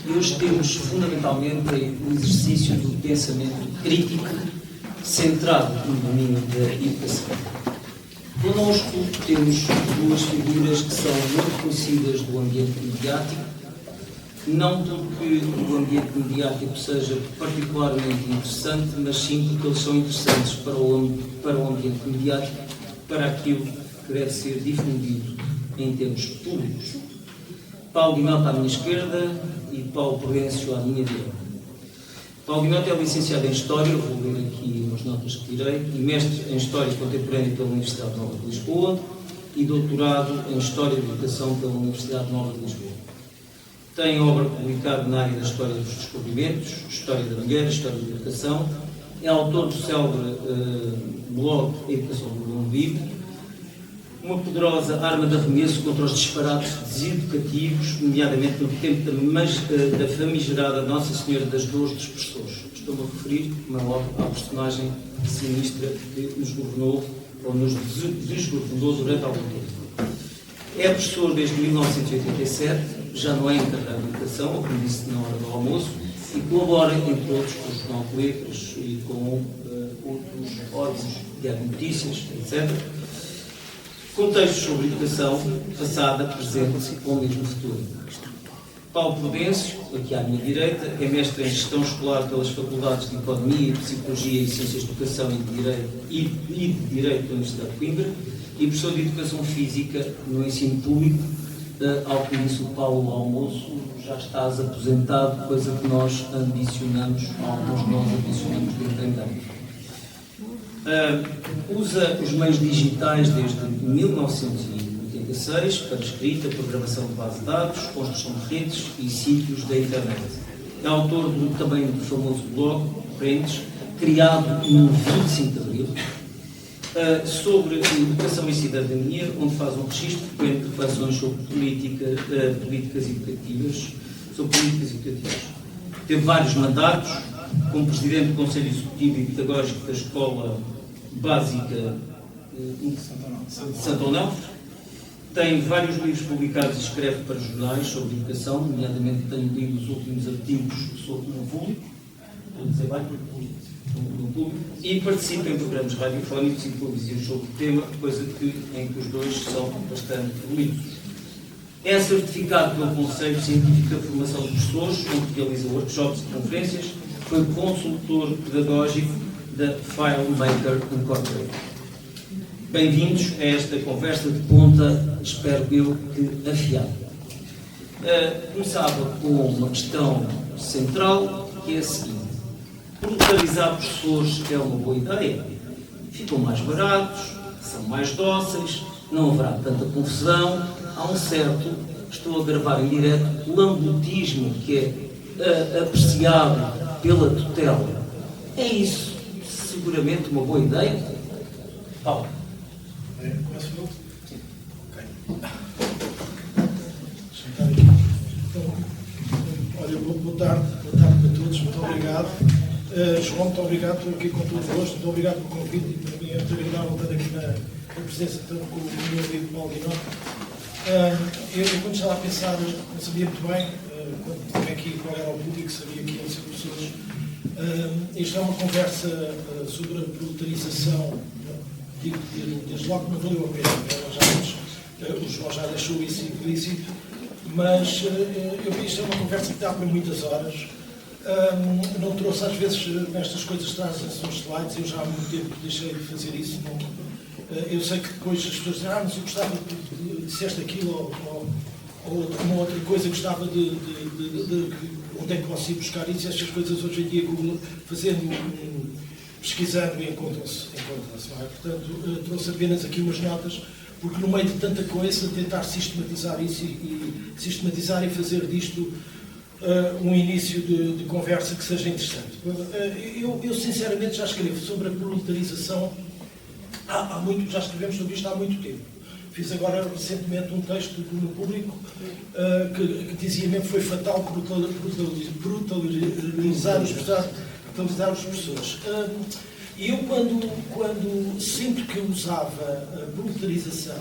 E hoje temos fundamentalmente o exercício do pensamento crítico centrado no domínio da educação. Connosco temos duas figuras que são muito conhecidas do ambiente mediático, não porque o ambiente mediático seja particularmente interessante, mas sim porque eles são interessantes para o ambiente mediático, para aquilo que deve ser difundido em termos públicos. Paulo Guinota à minha esquerda e Paulo Prudêncio à minha direita. Paulo Guinota é licenciado em História, vou ler aqui umas notas que tirei, e mestre em História Contemporânea pela Universidade Nova de Lisboa e doutorado em História da Educação pela Universidade Nova de Lisboa. Tem obra publicada na área da História dos Descobrimentos, História da Mulher, História da Educação. É autor do célebre blog Educação do Mundo Livre, uma poderosa arma de arremesso contra os disparates deseducativos, nomeadamente no tempo da famigerada Nossa Senhora das Dores dos Professores. Estou-me a referir, como é óbvio, à personagem sinistra que nos governou ou nos desgovernou durante algum tempo. É professor desde 1987, já não é encarregado de educação, como disse na hora do almoço, e colabora, entre outros, com o Jornal de Letras e com outros órgãos de notícias, etc. Com textos sobre educação passada, presente ou mesmo futura. Paulo Prudêncio, aqui à minha direita, é mestre em Gestão Escolar pelas Faculdades de Economia, Psicologia e Ciências de Educação e de Direito da Universidade de Coimbra e professor de Educação Física no ensino público. Ao que disse o Paulo ao almoço, já estás aposentado, coisa que nós ambicionamos, alguns de nós ambicionamos de 30 anos. Usa os meios digitais desde 1986 para escrita, programação de base de dados, construção de redes e sítios da internet. É autor também do famoso blog Prentes, criado no 25 de Abril, sobre educação e cidadania, onde faz um registro frequente de reflexões sobre políticas educativas. Teve vários mandatos, como Presidente do Conselho Executivo e Pedagógico da Escola Básica de Santo Onofre. Tem vários livros publicados e escreve para jornais sobre educação, nomeadamente tenho lido os últimos artigos sobre o público, e participa em programas radiofónicos e televisivos sobre o tema, coisa em que os dois são bastante evoluídos. É certificado pelo Conselho Científico da Formação de Professores, onde realiza workshops e conferências. Foi consultor pedagógico da FileMaker Incorporated. Bem-vindos a esta conversa de ponta, espero eu que afiada. Começava com uma questão central, que é a seguinte: proletarializar professores é uma boa ideia? Ficam mais baratos, são mais dóceis, não haverá tanta confusão, há um certo, estou a gravar em direto, lambutismo que é apreciado pela tutela. É isso seguramente uma boa ideia? Paulo. Começo eu? Sim. Ok. Olha, boa tarde a todos, muito obrigado. João, muito obrigado, estou aqui com todo o gosto, muito obrigado pelo convite e para mim é muito agradável estar aqui na presença tanto com o meu amigo Paulo Guinota. Eu quando estava a pensar, não sabia muito bem como é que qual era o público, sabia que iam ser pessoas. Esta é uma conversa sobre a proletarização, digo desde logo que não valeu a pena, o João já deixou isso implícito, mas eu vi isto é uma conversa que dá para muitas horas. Não trouxe, às vezes, nestas coisas trazem-se uns slides, eu já há muito tempo deixei de fazer isso. Eu sei que depois as pessoas dizem, mas eu gostava de disseste aquilo, ou uma outra coisa, gostava de onde é que posso ir buscar isso, estas coisas hoje em dia, Google, pesquisando e encontram-se, não é? Portanto, trouxe apenas aqui umas notas, porque no meio de tanta coisa, tentar sistematizar isso sistematizar e fazer disto um início de conversa que seja interessante. Eu sinceramente já escrevo sobre a proletarização há muito, já escrevemos sobre isto há muito tempo. Fiz agora recentemente um texto no Público que dizia mesmo que foi fatal brutalizar os professores. E eu quando sinto que eu usava a brutalização,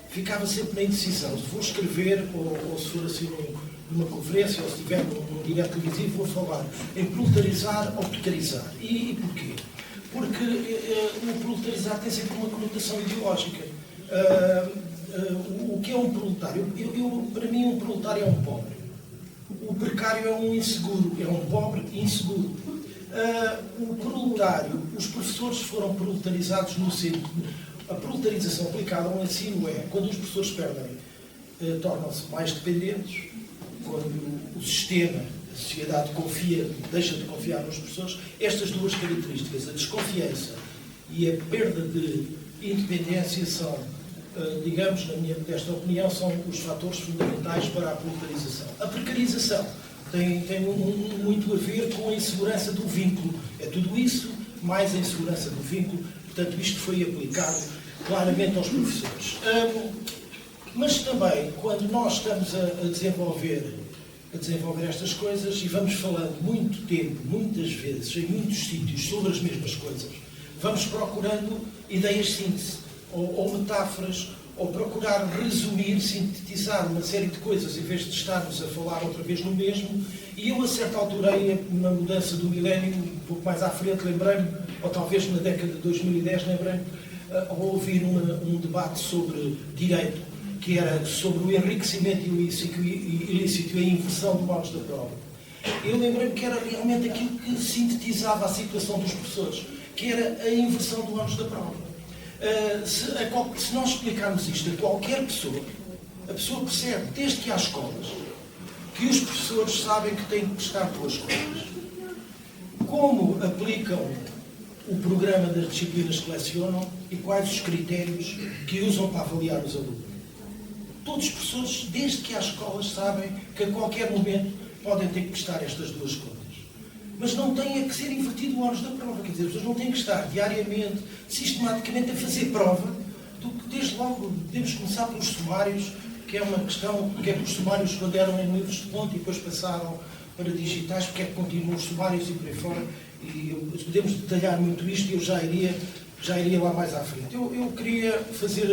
ficava sempre na indecisão, se vou escrever ou se for assim numa conferência ou se estiver num direto televisivo, vou falar em proletarizar ou precarizar. E porquê? Porque o proletarizar tem sempre uma conotação ideológica. O que é um proletário? Para mim, um proletário é um pobre. O precário é um inseguro, é um pobre inseguro. O proletário, os professores foram proletarizados no sentido. A proletarização aplicada ao ensino é quando os professores perdem, tornam-se mais dependentes, quando o sistema, a sociedade deixa de confiar nos professores. Estas duas características, a desconfiança e a perda de independência, são, digamos, na minha modesta opinião, são os fatores fundamentais para a proletarização. A precarização tem muito a ver com a insegurança do vínculo. É tudo isso, mais a insegurança do vínculo. Portanto, isto foi aplicado claramente aos professores. Mas também, quando nós estamos a desenvolver estas coisas e vamos falando muito tempo, muitas vezes, em muitos sítios, sobre as mesmas coisas, vamos procurando ideias de síntese, ou metáforas, ou procurar resumir, sintetizar uma série de coisas, em vez de estarmos a falar outra vez no mesmo. E eu, a certa altura, na mudança do milénio, um pouco mais à frente, lembrei-me, ou talvez na década de 2010, lembrei-me, ao ouvir um debate sobre direito, que era sobre o enriquecimento ilícito e a inversão do modos da prova. Eu lembrei-me que era realmente aquilo que sintetizava a situação dos professores, que era a inversão do ônus da prova. Se nós explicarmos isto a qualquer pessoa, a pessoa percebe, desde que há escolas, que os professores sabem que têm que prestar boas contas. Como aplicam o programa das disciplinas que lecionam e quais os critérios que usam para avaliar os alunos. Todos os professores, desde que há escolas, sabem que a qualquer momento podem ter que prestar estas duas contas. Mas não tem que ser invertido o ônus da prova. Quer dizer, as pessoas não têm que estar diariamente, sistematicamente, a fazer prova. Desde logo, devemos começar pelos sumários, que é uma questão, porque é que os sumários quando eram em livros de ponto e depois passaram para digitais, porque é que continuam os sumários e por aí fora. E podemos detalhar muito isto e eu já iria lá mais à frente. Eu queria fazer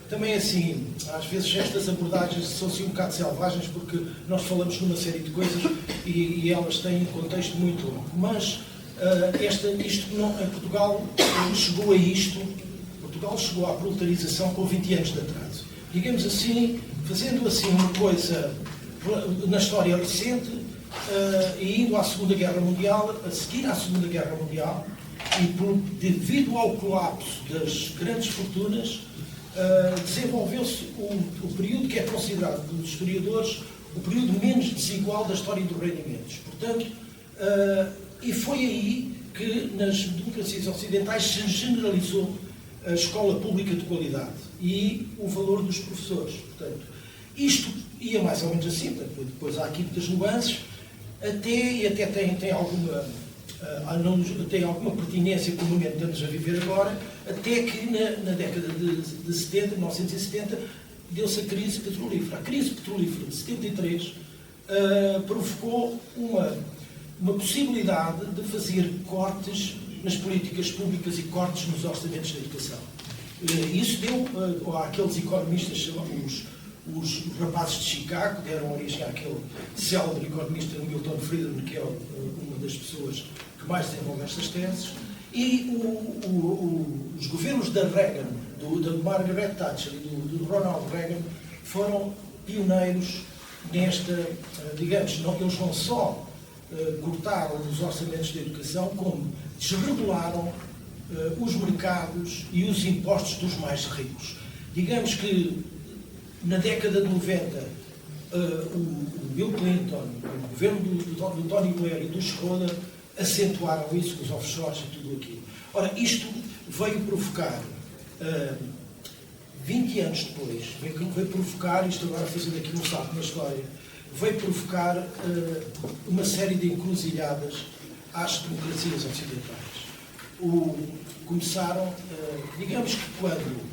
também assim, às vezes estas abordagens são assim um bocado selvagens, porque nós falamos numa série de coisas e elas têm um contexto muito longo. Mas em Portugal chegou a isto, Portugal chegou à proletarização com 20 anos de atraso. Digamos assim, fazendo assim uma coisa na história recente, e indo à Segunda Guerra Mundial, a seguir à Segunda Guerra Mundial, e devido ao colapso das grandes fortunas, desenvolveu-se o período que é considerado pelos historiadores o período menos desigual da história dos rendimentos. Portanto, e foi aí que nas democracias ocidentais se generalizou a escola pública de qualidade e o valor dos professores. Portanto, isto ia mais ou menos assim, depois há aqui muitas nuances, até tem alguma pertinência com o momento que estamos a viver agora, até que na década de 70, 1970, deu-se a crise petrolífera. A crise petrolífera de 73 provocou uma possibilidade de fazer cortes nas políticas públicas e cortes nos orçamentos da educação. Isso deu àqueles economistas, os rapazes de Chicago, deram origem àquele célebre economista Milton Friedman, que é uma das pessoas que mais desenvolve estas teses, e os governos da Reagan, da Margaret Thatcher e do Ronald Reagan, foram pioneiros nesta, digamos, eles não só cortaram os orçamentos da educação, como desregularam os mercados e os impostos dos mais ricos. Digamos que na década de 90, o Bill Clinton, o governo do Tony Blair e do Schroeder acentuaram isso com os offshores e tudo aquilo. Ora, isto veio provocar, 20 anos depois, veio provocar, isto agora fazendo aqui um salto na história, veio provocar uma série de encruzilhadas às democracias ocidentais. Começaram, digamos que quando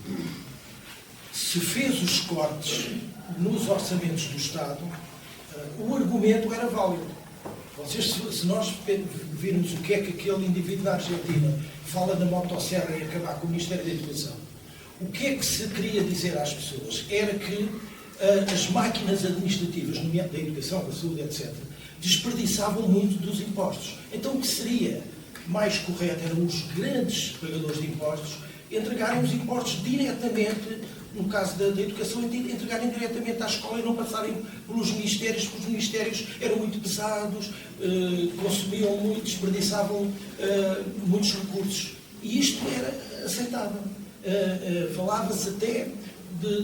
se fez os cortes nos orçamentos do Estado, o argumento era válido. Se nós virmos o que é que aquele indivíduo da Argentina fala na motosserra e acabar com o Ministério da Educação, o que é que se queria dizer às pessoas? Era que as máquinas administrativas, nomeadamente da educação, da saúde, etc., desperdiçavam muito dos impostos. Então, o que seria mais correto eram os grandes pagadores de impostos entregarem os impostos diretamente, no caso da educação, entregarem diretamente à escola e não passarem pelos ministérios, porque os ministérios eram muito pesados, consumiam muito, desperdiçavam muitos recursos. E isto era aceitável. Falava-se até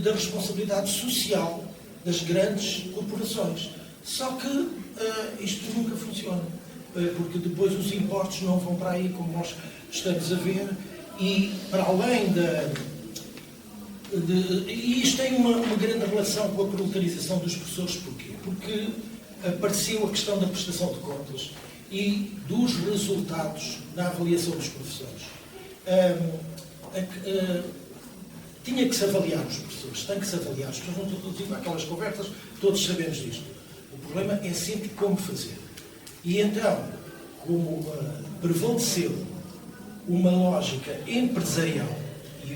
da responsabilidade social das grandes corporações. Só que isto nunca funciona, porque depois os impostos não vão para aí, como nós estamos a ver, e para além e isto tem uma grande relação com a precarização dos professores. Porquê? Porque apareceu a questão da prestação de contas e dos resultados na avaliação dos professores. Tinha que se avaliar os professores, tem que se avaliar. As pessoas não estão todas iguais, aquelas conversas, todos sabemos disto. O problema é sempre como fazer. E então, como prevaleceu uma lógica empresarial, e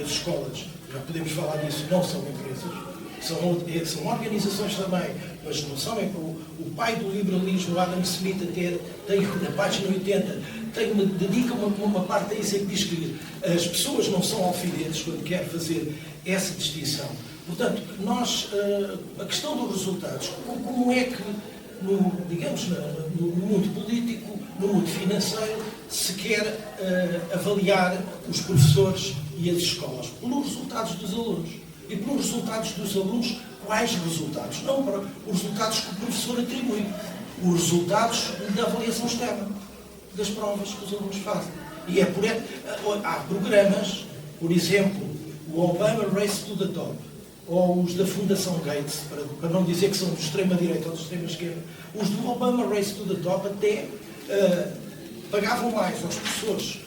as escolas, já podemos falar disso, não são empresas, são organizações também, mas não são. O pai do liberalismo, Adam Smith, até tem na página 80, dedica uma parte a isso, que diz que as pessoas não são alfinetes quando quer fazer essa distinção. Portanto, a questão dos resultados, como é que, no mundo político, no mundo financeiro, se quer avaliar os professores e as escolas? Pelos resultados dos alunos. E pelos resultados dos alunos, quais resultados? Não para os resultados que o professor atribui. Os resultados da avaliação externa, das provas que os alunos fazem. E há programas, por exemplo, o Obama Race to the Top, ou os da Fundação Gates, para não dizer que são de extrema-direita ou de extrema-esquerda, os do Obama Race to the Top até pagavam mais aos professores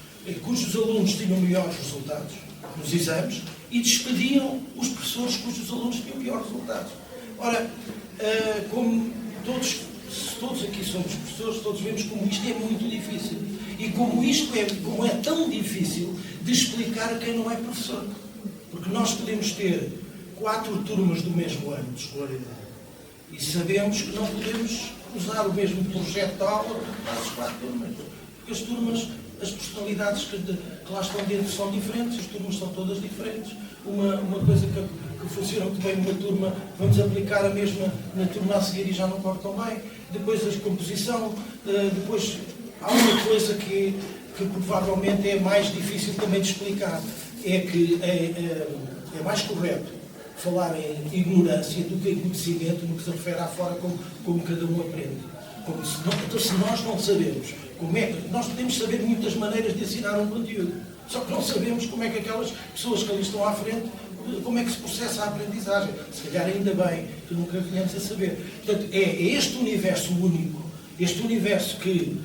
cujos alunos tinham melhores resultados nos exames e despediam os professores cujos alunos tinham piores resultados. Ora, como todos aqui somos professores, todos vemos como isto é muito difícil. E como é tão difícil de explicar a quem não é professor. Porque nós podemos ter 4 turmas do mesmo ano de escolaridade e sabemos que não podemos usar o mesmo projeto de aula para as 4 turmas. Porque as turmas, as personalidades que lá estão dentro são diferentes, as turmas são todas diferentes. Uma coisa que funciona muito bem numa turma, vamos aplicar a mesma na turma a seguir e já não corre tão bem. Depois a composição, depois há uma coisa que provavelmente é mais difícil também de explicar, é que é mais correto falar em ignorância do que em conhecimento no que se refere à forma como cada um aprende. Então, se nós não sabemos como é que... Nós podemos saber muitas maneiras de ensinar um conteúdo, só que não sabemos como é que aquelas pessoas que ali estão à frente, como é que se processa a aprendizagem. Se calhar ainda bem que nunca venhamos a saber. Portanto, é este universo único, este universo que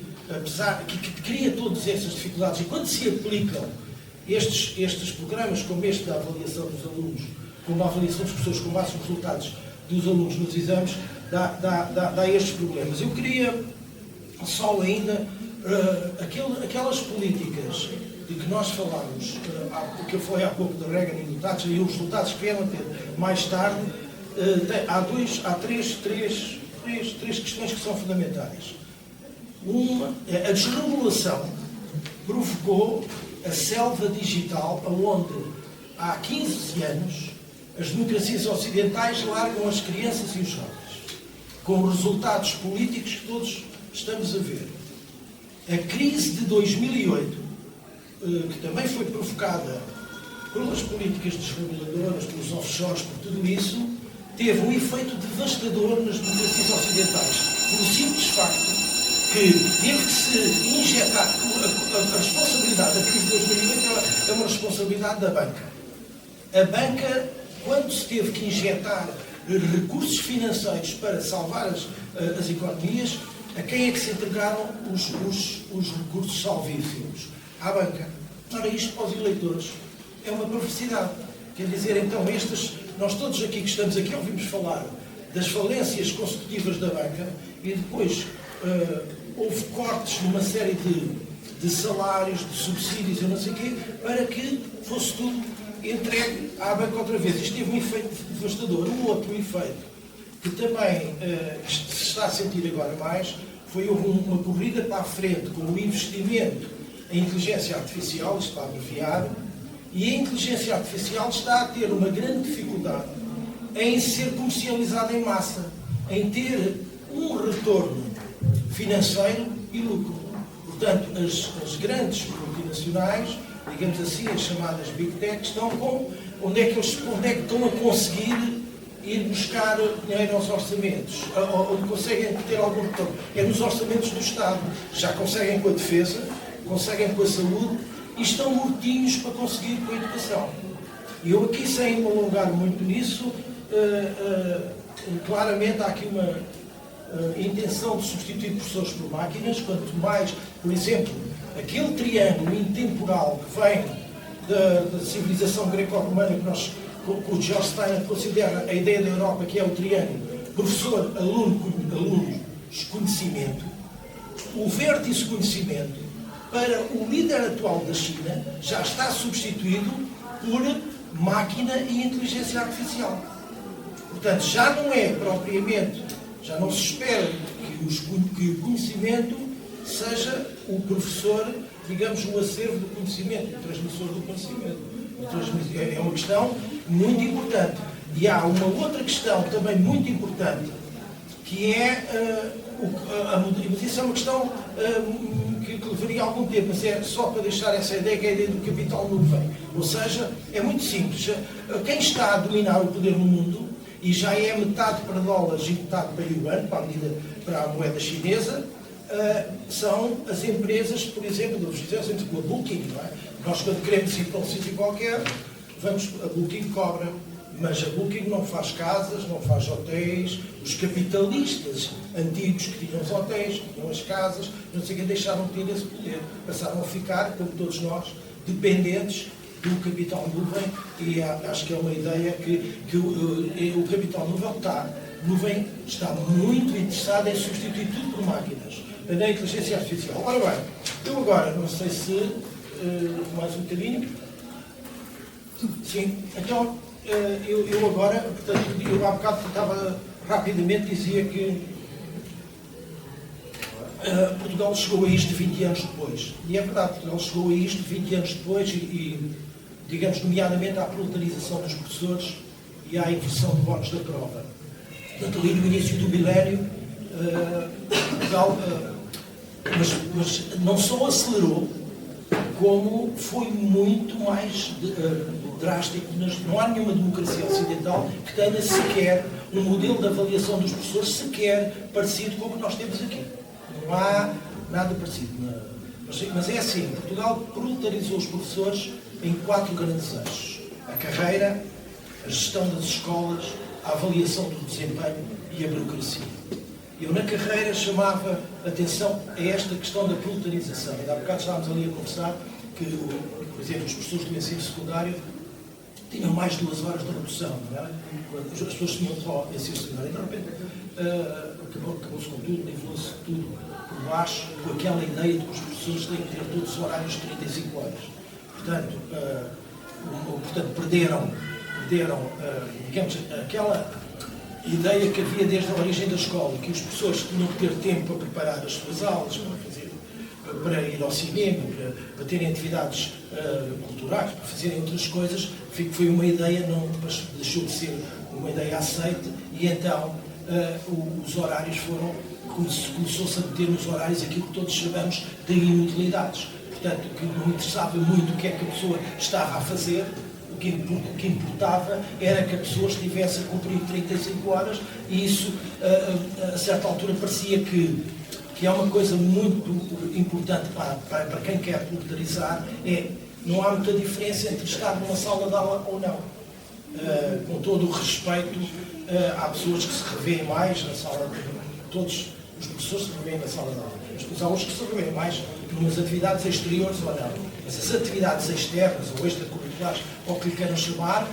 cria todas essas dificuldades, e quando se aplicam estes programas como este da avaliação dos alunos, como a avaliação dos professores, com base nos resultados dos alunos nos exames, dá estes problemas. Eu queria só ainda aquelas políticas de que nós falámos, que eu falei há pouco de Reagan e do Thatcher, e os resultados que vieram a ter mais tarde, há três questões que são fundamentais. Uma, a desregulação provocou a selva digital, onde há 15 anos as democracias ocidentais largam as crianças e os jovens, com resultados políticos que todos estamos a ver. A crise de 2008, que também foi provocada pelas políticas desreguladoras, pelos offshores, por tudo isso, teve um efeito devastador nas democracias ocidentais, pelo simples facto que teve que se injetar a responsabilidade da crise de 2008 é uma responsabilidade da banca. A banca, quando se teve que injetar recursos financeiros para salvar as economias, a quem é que se entregaram os recursos salvíficos? À banca. Ora, isto para os eleitores é uma perversidade. Quer dizer, então, nós todos aqui que estamos aqui ouvimos falar das falências consecutivas da banca e depois houve cortes numa série de salários, de subsídios, eu não sei o quê, para que fosse tudo entregue à banca outra vez. Isto teve um efeito devastador. Um outro efeito que também se está a sentir agora mais foi uma corrida para a frente com o investimento em inteligência artificial, isto está abreviado, e a inteligência artificial está a ter uma grande dificuldade em ser comercializada em massa, em ter um retorno financeiro e lucro. Portanto, as grandes multinacionais, digamos assim, as chamadas Big Tech, estão com onde é que estão a conseguir ir buscar dinheiro aos orçamentos, onde conseguem ter algum retorno. É nos orçamentos do Estado. Já conseguem com a defesa, conseguem com a saúde e estão mortinhos para conseguir com a educação. E eu aqui, sem me alongar muito nisso, claramente há aqui uma intenção de substituir professores por máquinas, quanto mais, por exemplo, aquele triângulo intemporal que vem da civilização greco-romana, que o George Steiner considera a ideia da Europa, que é o triângulo professor, aluno, conhecimento, o vértice conhecimento, para o líder atual da China, já está substituído por máquina e inteligência artificial. Portanto, já não é propriamente, já não se espera que o conhecimento seja o professor, digamos, o acervo do conhecimento, o transmissor do conhecimento. É uma questão muito importante. E há uma outra questão também muito importante, que é, mas isso é uma questão que levaria algum tempo, mas é só para deixar essa ideia, que é a ideia do capital nuvem. Ou seja, é muito simples. Quem está a dominar o poder no mundo, e já é metade para dólares e metade para yuan, para a moeda chinesa, são as empresas, por exemplo, vamos dizer, com a Booking, não é? Nós, quando queremos ir para um sítio qualquer, a Booking cobra, mas a Booking não faz casas, não faz hotéis. Os capitalistas antigos que tinham os hotéis, que tinham as casas, não sei o que, deixaram de ter esse poder. Passaram a ficar, como todos nós, dependentes do capital nuvem, e acho que é uma ideia que o capital nuvem está muito interessado em substituir tudo por máquinas, na inteligência artificial. Ora bem, eu agora, não sei se mais um bocadinho. Sim, então eu agora, portanto, eu há bocado estava rapidamente, dizia que Portugal chegou a isto 20 anos depois. E é verdade, Portugal chegou a isto 20 anos depois e digamos, nomeadamente à proletarização dos professores e à inversão de bónus da prova. Portanto, ali no início do milénio, Portugal, mas não só acelerou, como foi muito mais drástico. Não há nenhuma democracia ocidental que tenha sequer um modelo de avaliação dos professores sequer parecido com o que nós temos aqui. Não há nada parecido. Mas é assim, Portugal proletarizou os professores em 4 grandes eixos: a carreira, a gestão das escolas, a avaliação do desempenho e a burocracia. Eu, na carreira, chamava atenção a esta questão da proletarização. E há bocado estávamos ali a conversar que, por exemplo, os professores do ensino secundário tinham mais de 2 horas de redução, não é? As pessoas tinham só ensino secundário. E, de repente, acabou-se com tudo, nivelou-se tudo por baixo, com aquela ideia de que os professores têm que ter todos os horários de 35 horas. Portanto, perderam, digamos, aquela ideia que havia desde a origem da escola, que os professores tinham que ter tempo para preparar as suas aulas, para ir ao cinema, para terem atividades culturais, para fazerem outras coisas. Foi uma ideia, deixou de ser uma ideia aceite, e então os horários começou-se a meter nos horários aquilo que todos chamamos de inutilidades. Portanto, o que não interessava muito o que é que a pessoa estava a fazer, o que importava era que a pessoa estivesse a cumprir 35 horas, e isso, a certa altura, parecia que é uma coisa muito importante para quem quer proletarizar, não há muita diferença entre estar numa sala de aula ou não. Com todo o respeito, há pessoas que se revêem mais na sala de aula, todos os professores se revêem na sala de aula, mas há uns que se revêem mais nas atividades exteriores ou não. Mas as atividades externas ou extracurriculares, ou que lhe queiram chamar,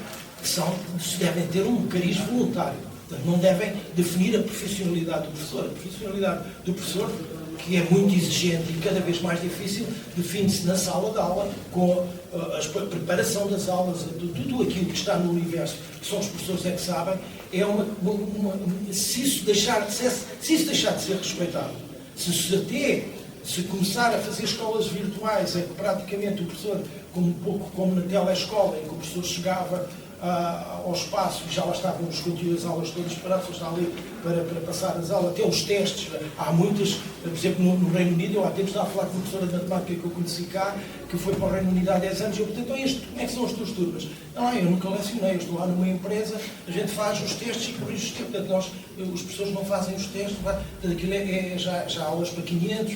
devem ter um cariz voluntário. Portanto, não devem definir a profissionalidade do professor. A profissionalidade do professor, que é muito exigente e cada vez mais difícil, define-se na sala de aula, com a preparação das aulas, tudo aquilo que está no universo, que só os professores é que sabem, se isso deixar de ser respeitado, se começar a fazer escolas virtuais, em que praticamente o professor, um pouco como na telescola, em que o professor chegava ao espaço e já lá estavam os conteúdos, as aulas todas preparadas, está ali para passar as aulas, até os testes. Há muitas, por exemplo, no Reino Unido, eu há tempos estava a falar com uma professora de matemática que eu conheci cá, que foi para o Reino Unido há 10 anos, e eu perguntei, então, como é que são as tuas turmas? Não, eu nunca lecionei, eu estou lá numa empresa, a gente faz os testes e corrige os testes, portanto, os professores não fazem os testes, portanto, aquilo já aulas para 500,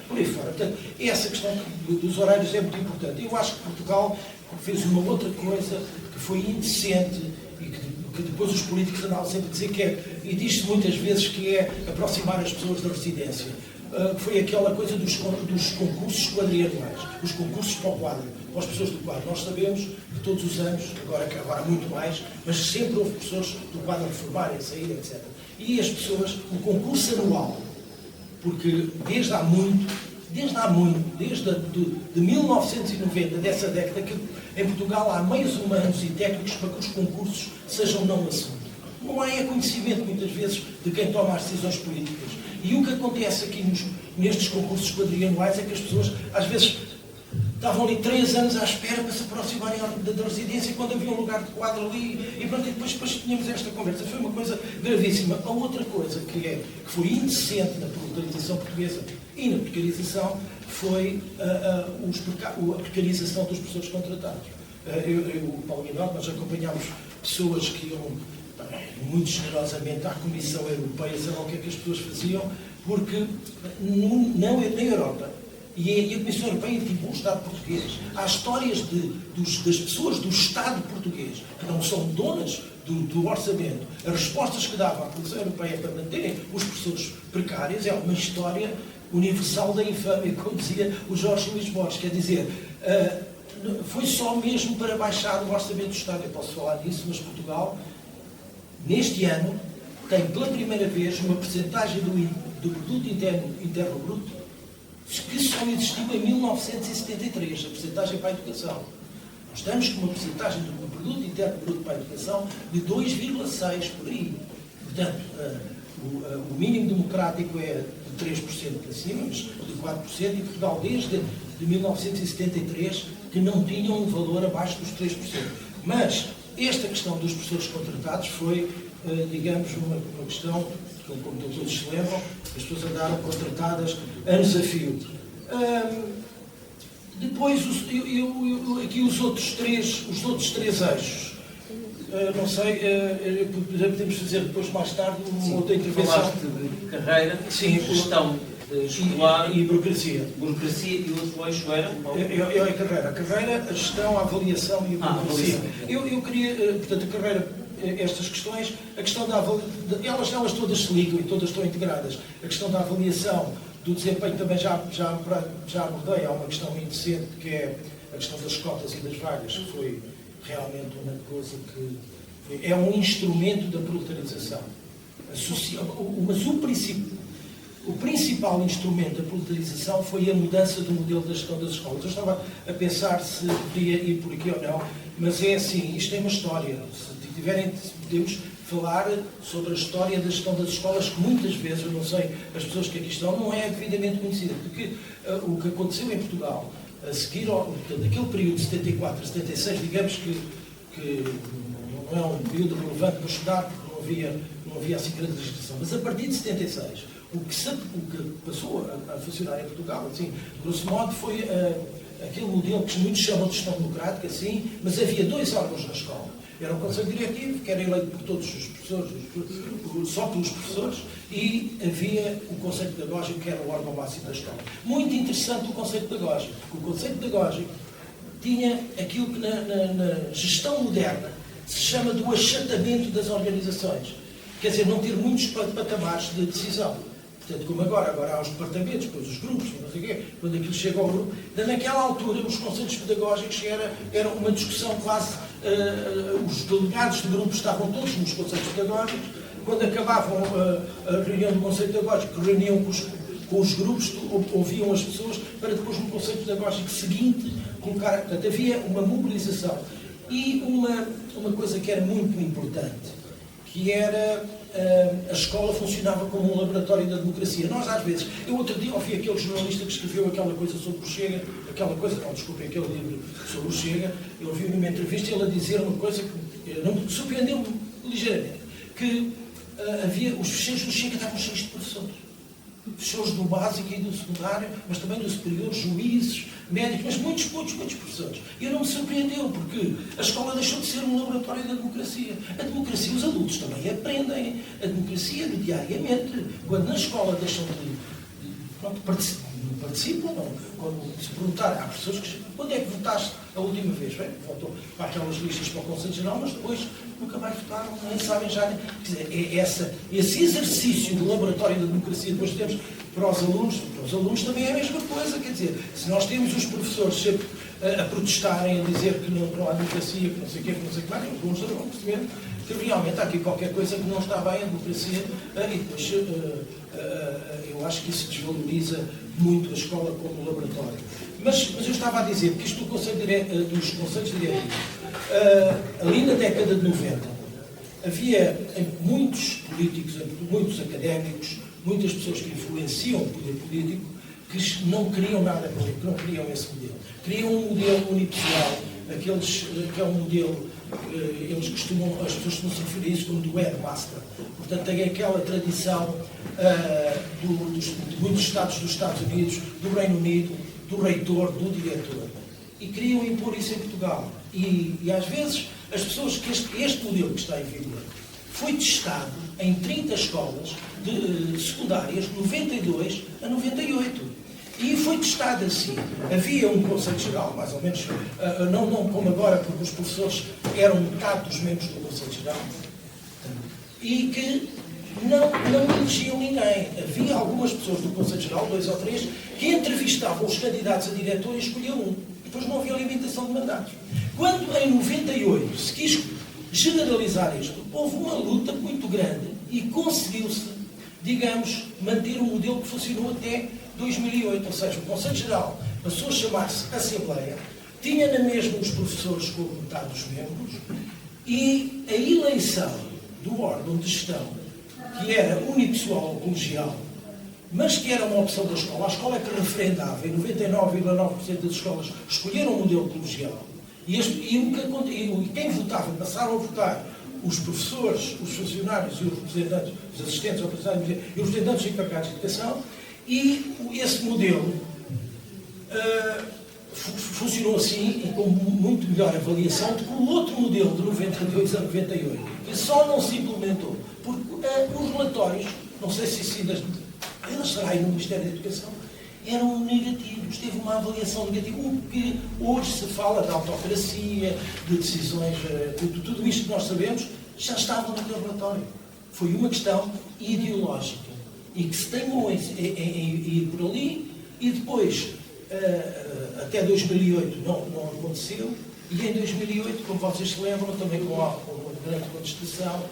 por aí fora. Portanto, essa questão dos horários é muito importante. Eu acho que Portugal fez uma outra coisa que foi indecente e que depois os políticos andam sempre a dizer que é, e diz-se muitas vezes que é aproximar as pessoas da residência. Foi aquela coisa dos concursos quadrianuais, os concursos para o quadro, para as pessoas do quadro. Nós sabemos que todos os anos, agora muito mais, mas sempre houve pessoas do quadro a reformarem, a sair, etc. E as pessoas, o concurso anual, porque desde há muito, de 1990, dessa década, que em Portugal há meios humanos e técnicos para que os concursos sejam não assunto. Não há conhecimento, muitas vezes, de quem toma as decisões políticas. E o que acontece aqui nestes concursos quadrianuais é que as pessoas, às vezes, estavam ali 3 anos à espera para se aproximarem da residência quando havia um lugar de quadro ali e pronto, e depois tínhamos esta conversa. Foi uma coisa gravíssima. A outra coisa que foi indecente na proletarização portuguesa e na precarização foi a precarização dos professores contratados. O Paulo Guinaldo, nós acompanhámos pessoas que iam muito generosamente à Comissão Europeia, saber o que é que as pessoas faziam, porque na Europa e a Comissão Europeia tipo o Estado português, há histórias das pessoas do Estado português que não são donas do orçamento, as respostas que dava à Comissão Europeia para manterem os professores precários, é uma história universal da infâmia, como dizia o Jorge Luís Borges, quer dizer, foi só mesmo para baixar o orçamento do Estado. Eu posso falar nisso, mas Portugal, neste ano, tem pela primeira vez uma percentagem do produto interno bruto que só existiu em 1973, a percentagem para a educação. Nós estamos com uma percentagem do produto interno bruto para a educação de 2,6 por aí. Portanto, o mínimo democrático é de 3% para cima, mas de 4%, e Portugal desde 1973 que não tinha um valor abaixo dos 3%. Mas esta questão dos professores contratados foi, digamos, uma questão, como todos se lembram, as pessoas andaram contratadas a desafio. Depois, aqui os outros três eixos. Não sei, podemos fazer depois, mais tarde, uma outra intervenção. Falaste de carreira, sim, gestão escolar e burocracia. Burocracia e o outro eixo era? A carreira. A carreira, a gestão, a avaliação e a burocracia. Eu queria, portanto, a carreira, estas questões, a questão da avaliação, elas todas se ligam e todas estão integradas. A questão da avaliação do desempenho também já abordei. Há uma questão indecente que é a questão das cotas e das vagas, que foi realmente uma coisa que é um instrumento da proletarização. Mas o principal instrumento da proletarização foi a mudança do modelo da gestão das escolas. Eu estava a pensar se podia ir por aqui ou não, mas é assim, isto é uma história. Se tiverem, podemos falar sobre a história da gestão das escolas, que muitas vezes, eu não sei, as pessoas que aqui estão, não é devidamente conhecida. Porque o que aconteceu em Portugal, a seguir, daquele período de 74 a 76, digamos que não é um período relevante para estudar, porque não havia assim grande legislação, mas a partir de 76, o que passou a funcionar em Portugal, assim, grosso modo, foi aquele modelo que muitos chamam de gestão democrática, assim, mas havia 2 órgãos na escola. Era o Conselho Diretivo, que era eleito por todos os professores, só pelos professores, e havia o Conselho Pedagógico, que era o órgão máximo da escola. Muito interessante o Conselho Pedagógico, porque o Conselho Pedagógico tinha aquilo que na gestão moderna se chama do achatamento das organizações. Quer dizer, não ter muitos patamares de decisão. Portanto, como agora há os departamentos, depois os grupos, não sei o quê, quando aquilo chega ao grupo, naquela altura os conselhos pedagógicos era uma discussão quase, os delegados de grupos estavam todos nos conselhos pedagógicos, quando acabavam a reunião do Conselho Pedagógico, reuniam com os grupos, ouviam as pessoas, para depois no Conselho Pedagógico seguinte colocar. Portanto, havia uma mobilização. E uma coisa que era muito importante, que era a escola funcionava como um laboratório da democracia. Nós, às vezes, eu outro dia ouvi aquele jornalista que escreveu aquela coisa sobre o Chega, aquele livro sobre o Chega, eu ouvi numa entrevista ele a dizer uma coisa que não surpreendeu-me ligeiramente, que os fecheiros do Chega estavam cheios de professores. Fecheiros do básico e do secundário, mas também do superior, juízes, médicos, mas muitos professores. E não me surpreendeu, porque a escola deixou de ser um laboratório da democracia. A democracia, os adultos também aprendem a democracia diariamente. Quando na escola deixam de participam, não. Quando se perguntar, há pessoas que quando é que votaste a última vez? Bem, votou para aquelas listas para o Conselho Geral, mas depois nunca mais votaram, nem sabem já. Quer dizer, esse exercício de laboratório da democracia depois temos para os alunos também é a mesma coisa. Quer dizer, se nós temos os professores sempre a protestarem, a dizer que não há democracia, que não sei o quê, que não sei o que mais, os alunos vão perceber que realmente há aqui qualquer coisa que não está bem a democracia, e depois eu acho que isso desvaloriza muito a escola como laboratório. Mas eu estava a dizer que isto dos conselhos diretivos, ali na década de 90, havia muitos políticos, muitos académicos, muitas pessoas que influenciam o poder político, que não queriam nada com ele, que não queriam esse modelo. Queriam um modelo unipessoal, que é um modelo, as pessoas costumam se referir a isso como do headmaster. Portanto, tem aquela tradição de muitos estados dos Estados Unidos, do Reino Unido, do reitor, do diretor. E queriam impor isso em Portugal. E às vezes, as pessoas que este modelo que está em vigor foi testado em 30 escolas secundárias, de 92 a 98. E foi testado assim. Havia um Conselho Geral, mais ou menos, não como agora, porque os professores eram metade dos membros do Conselho Geral, e que não elegiam ninguém. Havia algumas pessoas do Conselho Geral, 2 ou 3, que entrevistavam os candidatos a diretor e escolhiam um. Depois não havia limitação de mandatos. Quando, em 98, se quis generalizar isto, houve uma luta muito grande e conseguiu-se, digamos, manter um modelo que funcionou até 2008, ou seja, o Conselho Geral passou a chamar-se Assembleia, tinha na mesma os professores como metade dos membros, e a eleição do órgão de gestão, que era unipessoal ou colegial, mas que era uma opção da escola, a escola que referendava, em 99,9% das escolas escolheram o modelo colegial, e quem votava, passaram a votar os professores, os funcionários e os representantes, os assistentes ao presidente e os representantes encarregados de educação, e esse modelo funcionou assim e com muito melhor avaliação do que o outro modelo de 92 a 98, que só não se implementou, porque os relatórios, não sei se isso ainda estará aí no Ministério da Educação, eram negativos, teve uma avaliação negativa, o que hoje se fala de autocracia, de decisões, tudo isto que nós sabemos, já estava naquele relatório. Foi uma questão ideológica e que se teimou em ir por ali, e depois, até 2008 não aconteceu, e em 2008, como vocês se lembram, também com uma grande contestação,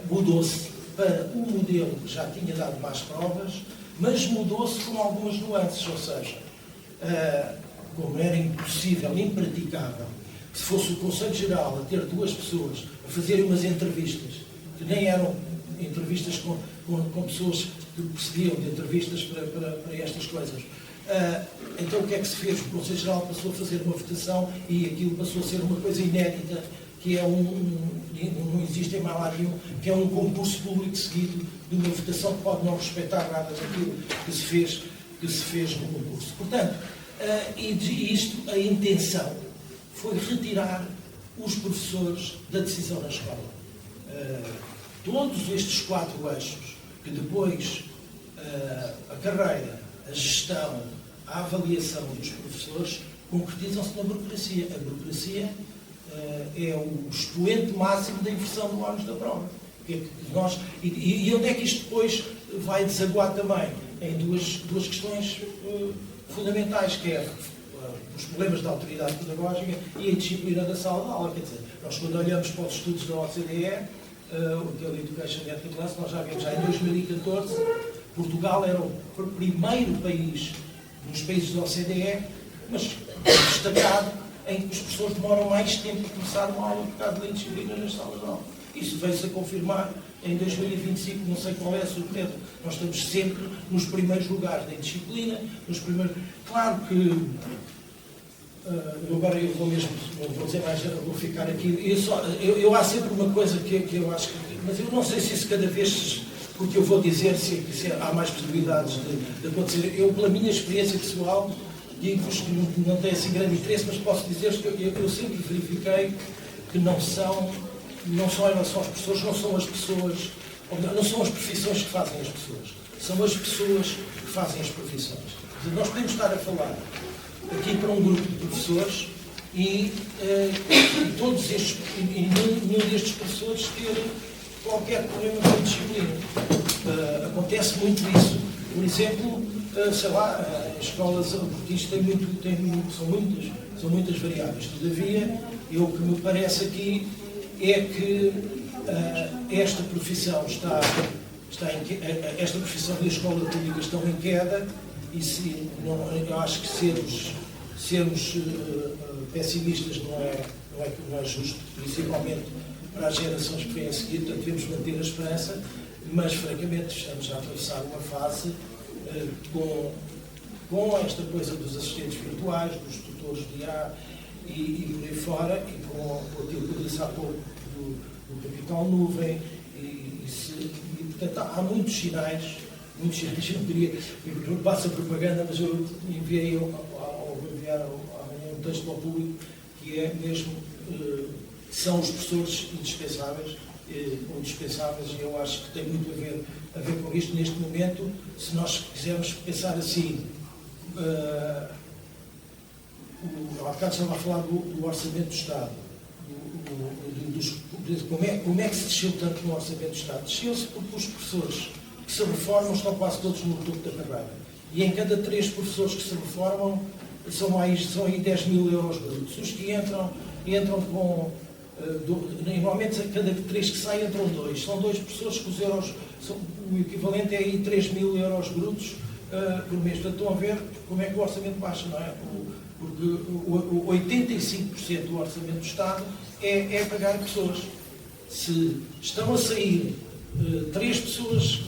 mudou-se para um modelo que já tinha dado mais provas, mas mudou-se com algumas nuances, ou seja, como era impossível, impraticável, que se fosse o Conselho Geral a ter 2 pessoas a fazerem umas entrevistas, que nem eram entrevistas com pessoas que percebiam de entrevistas para estas coisas. Então o que é que se fez? O Conselho Geral passou a fazer uma votação e aquilo passou a ser uma coisa inédita, que é não existe em mais lado nenhum, que é um concurso público seguido de uma votação que pode não respeitar nada daquilo que se fez no concurso. Portanto, a intenção foi retirar os professores da decisão na escola. Todos estes 4 eixos, que depois a carreira, a gestão, a avaliação dos professores, concretizam-se na burocracia. A burocracia é o expoente máximo da inversão do ónus da prova. E onde é que isto depois vai desaguar também? Em duas questões fundamentais, que é os problemas da autoridade pedagógica e a disciplina da sala de aula. Quer dizer, nós quando olhamos para os estudos da OCDE, aquele Education at a Glance, nós já vimos já em 2014, Portugal era o primeiro país nos países da OCDE, mas destacado em que as pessoas demoram mais tempo a começar uma aula por causa da indisciplina nas salas de aula. Isso veio-se a confirmar em 2025, não sei qual é a surpresa. Nós estamos sempre nos primeiros lugares da indisciplina, nos primeiros... Claro que agora eu vou mesmo, não vou dizer mais, vou ficar aqui. Eu há sempre uma coisa que eu acho que... Mas eu não sei se isso cada vez... Porque eu vou dizer se há mais possibilidades de acontecer. Eu, pela minha experiência pessoal, digo-vos que não tem assim grande interesse, mas posso dizer-vos que eu sempre verifiquei que não são em relação às pessoas, não são as pessoas, não são as profissões que fazem as pessoas, são as pessoas que fazem as profissões. Nós podemos estar a falar aqui para um grupo de professores e todos estes, e nenhum destes professores ter qualquer problema com a disciplina. Acontece muito isso. Por exemplo, sei lá, as escolas, porque isto são muitas variáveis. Todavia, o que me parece aqui é que esta profissão esta profissão da escola pública estão em queda e eu acho que sermos pessimistas não é justo, principalmente para as gerações que vêm a seguir. Portanto, devemos manter a esperança, mas francamente estamos a atravessar uma fase com esta coisa dos assistentes virtuais, dos tutores de IA e por aí fora, e com aquilo que eu disse há pouco do capital nuvem, portanto há muitos sinais, eu não queria, não passa propaganda, mas eu vou enviar amanhã um texto ao público que é mesmo, são os professores indispensáveis, e eu acho que tem muito a ver com isto neste momento. Se nós quisermos pensar assim, há bocado estava a falar do orçamento do Estado, como é que se desceu tanto no orçamento do Estado? Desceu-se porque os professores que se reformam estão quase todos no topo da carreira, e em cada 3 professores que se reformam são aí 10 mil euros brutos. Os que entram com... normalmente a cada 3 que saem entram 2. São 2 professores que os euros, o equivalente é aí 3 mil euros brutos por mês. Portanto, estão a ver como é que o orçamento baixa, não é? Porque 85% do orçamento do Estado é pagar pessoas. Se estão a sair 3 pessoas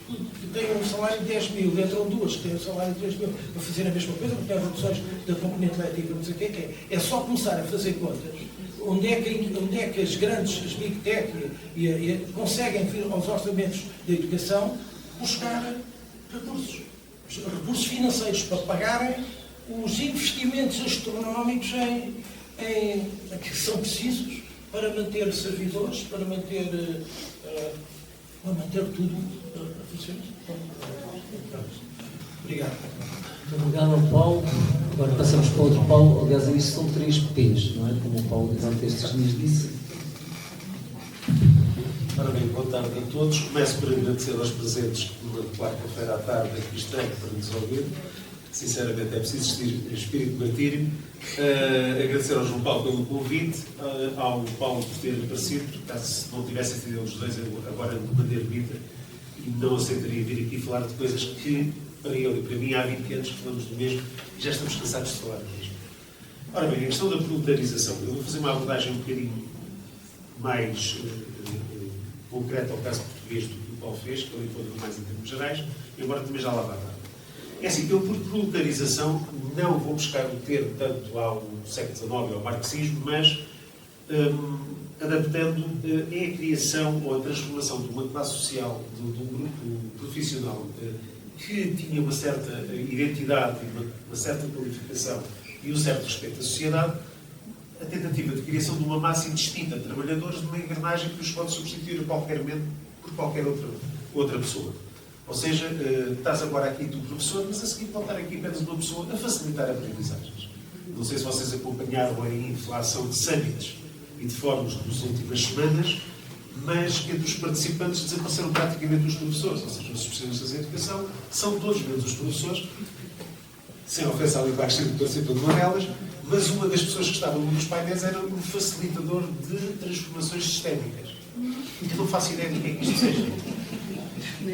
que têm um salário de 10 mil, entram 2 que têm um salário de 3 mil para fazer a mesma coisa, porque têm reduções da componente letiva, não sei o que é. É só começar a fazer contas. Onde é que as grandes, as Big Tech, conseguem vir aos orçamentos da educação buscar recursos financeiros para pagarem os investimentos astronómicos que são precisos para manter servidores, para manter tudo a funcionar. Obrigado. Muito obrigado ao Paulo. Agora passamos para outro Paulo. Aliás, isso são 3 P's, não é? Como o Paulo durante estes dias disse. Ora bem, boa tarde a todos. Começo por agradecer aos presentes numa quarta-feira à tarde aqui estranho para nos ouvir. Sinceramente, é preciso existir espírito de martírio. Agradecer ao João Paulo pelo convite, ao Paulo por ter aparecido, porque caso não tivessem sido eles dois, eu agora me mandei ermita e não aceitaria vir aqui falar de coisas que, para ele e para mim, há 20 anos que falamos do mesmo e já estamos cansados de falar do mesmo. Ora bem, a questão da proletarização. Eu vou fazer uma abordagem um bocadinho mais concreta ao caso português do que o Paulo fez, que ele foi mais em termos gerais, embora também já lá vá dar. É assim, eu por proletarização não vou buscar o termo tanto ao século XIX, ao marxismo, mas adaptando a criação ou a transformação de uma classe social, de um grupo profissional que tinha uma certa identidade, uma certa qualificação e um certo respeito à sociedade, a tentativa de criação de uma massa indistinta de trabalhadores de uma engrenagem que os pode substituir por qualquer outra pessoa. Ou seja, estás agora aqui tu professor, mas a seguir pode estar aqui apenas uma pessoa a facilitar aprendizagens. Não sei se vocês acompanharam a inflação de summits e de fóruns nas últimas semanas, mas entre os participantes desapareceram praticamente os professores, ou seja, os especialistas em educação são todos menos os professores, sem ofensa à linguagem de participação de uma delas, mas uma das pessoas que estavam nos painéis era um facilitador de transformações sistémicas. Eu não faço ideia do que é que isto seja.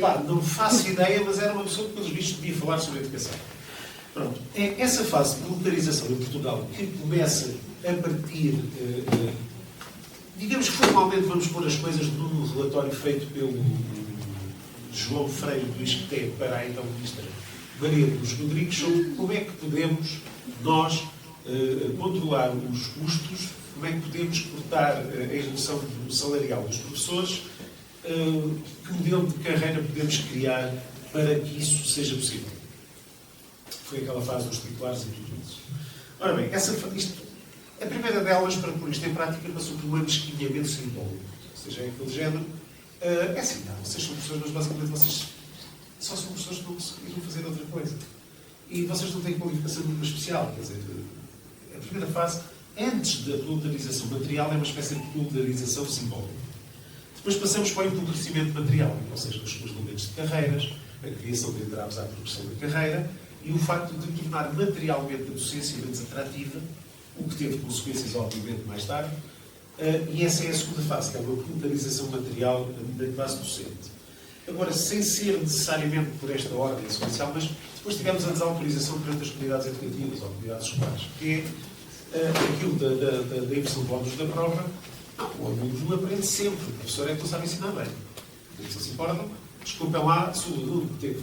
Pá, não faço ideia, mas era uma pessoa que, pelos vistos, devia falar sobre educação. Pronto. É essa fase de militarização em Portugal que começa a partir, digamos que formalmente vamos pôr as coisas num relatório feito pelo João Freire do ISCTE para a então Ministra Maria dos Rodrigues sobre como é que podemos nós controlar os custos, como é que podemos cortar a evolução salarial dos professores, que modelo de carreira podemos criar para que isso seja possível. Foi aquela fase dos titulares e tudo isso. Ora bem, a primeira delas, para pôr isto em prática, passou por um mesquinhamento simbólico. Ou seja, é aquele género. É assim, não, vocês são professores, mas basicamente vocês só são professores que não conseguiram fazer outra coisa. E vocês não têm qualificação nenhuma especial. Quer dizer, a primeira fase, antes da pluralização material, é uma espécie de pluralização simbólica. Depois passamos para o empobrecimento material, ou seja, os regulamentos de carreiras, a criação de entraves à progressão da carreira e o facto de tornar materialmente a docência menos atrativa, o que teve consequências, obviamente, mais tarde. E essa é a segunda fase, que é uma pluralização material da classe docente. Agora, sem ser necessariamente por esta ordem sequencial, mas depois tivemos a desautorização perante as comunidades educativas ou comunidades escolares, que é aquilo da inversão de ónus da prova. Não, o aluno não aprende sempre. O professor é que não sabe ensinar bem. Eles não se importam. Desculpem lá, se o aluno teve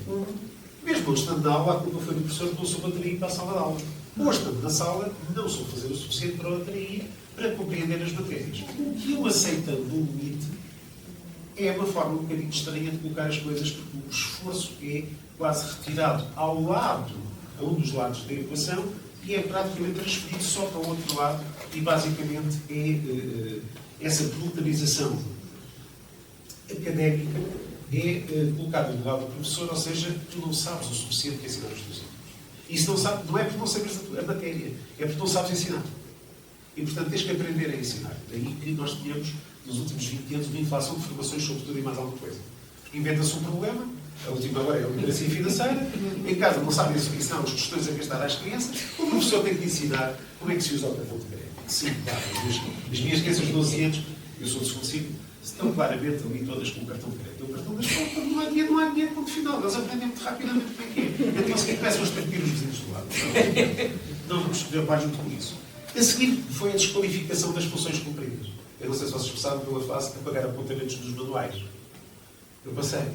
mesmo estando na aula, a culpa foi do professor que não soube atrair para a sala de aula. Ou estando na sala, não soube fazer o suficiente para o atrair, para compreender as matérias. E o aceitando o limite é uma forma um bocadinho estranha de colocar as coisas, porque o esforço é quase retirado a um dos lados da equação, e é praticamente transferido só para o outro lado, e basicamente é essa pluralização académica é colocada no lado do professor, ou seja, tu não sabes o suficiente para ensinar os teus alunos. E isso não é porque não sabes a matéria, é porque não sabes ensinar. E, portanto, tens que aprender a ensinar. Daí que nós tínhamos, nos últimos 20 anos, uma inflação de formações sobre tudo e mais alguma coisa. Inventa-se um problema, a última agora é a literacia financeira, em casa não sabem ensinar as questões a gastar às crianças, o professor tem que ensinar como é que se usa o cartão de crédito. Sim, claro, as minhas crianças de 12 anos, eu sou desconhecido, estão claramente ali todas com o cartão de crédito. O cartão da escola, não há dinheiro, ponto final. Eles aprendem muito rapidamente como é que é. Então, se começam a estarpir os vizinhos do lado. Não vamos preocupar junto com isso. A seguir foi a desqualificação das funções cumpridas. Eu não sei se vocês passaram pela fase de apagar apontamentos dos manuais. Eu passei.